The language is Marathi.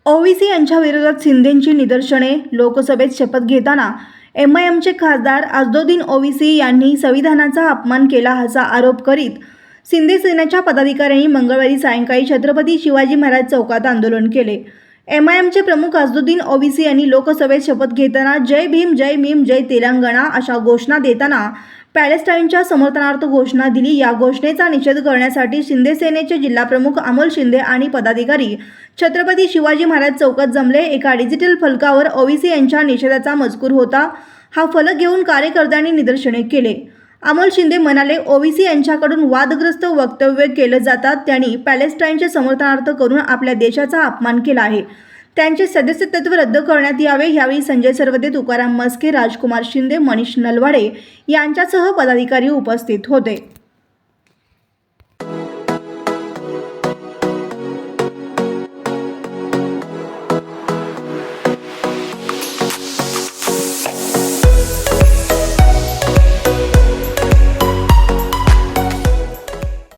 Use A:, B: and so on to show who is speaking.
A: ओवीसी यांच्या विरोधात शिंदेंची निदर्शने. लोकसभेत शपथ घेताना एमआयएमचे खासदार अझदुद्दीन ओवीसी यांनी संविधानाचा अपमान केला असा आरोप करीत शिंदे सेनेच्या पदाधिकाऱ्यांनी मंगळवारी सायंकाळी छत्रपती शिवाजी महाराज चौकात आंदोलन केले. एमआयएमचे प्रमुख अझदुद्दीन ओवीसी यांनी लोकसभेत शपथ घेताना जय भीम, जय भीम, जय तेलंगणा अशा घोषणा देताना पॅलेस्टाईनच्या समर्थनार्थ घोषणा दिली. या घोषणेचा निषेध करण्यासाठी शिंदे सेनेचे जिल्हाप्रमुख अमोल शिंदे आणि पदाधिकारी छत्रपती शिवाजी महाराज चौकात जमले. एका डिजिटल फलकावर ओवीसी यांच्या निषेधाचा मजकूर होता. हा फलक घेऊन कार्यकर्त्यांनी निदर्शने केले. अमोल शिंदे म्हणाले, ओवीसी यांच्याकडून वादग्रस्त वक्तव्य केले जातात. त्यांनी पॅलेस्टाईनचे समर्थनार्थ करून आपल्या देशाचा अपमान केला आहे. त्यांचे सदस्यत्व रद्द करण्यात यावे. यावेळी संजय सरवदे, तुकाराम मस्के, राजकुमार शिंदे, मनीष नलवाडे यांच्यासह पदाधिकारी उपस्थित होते.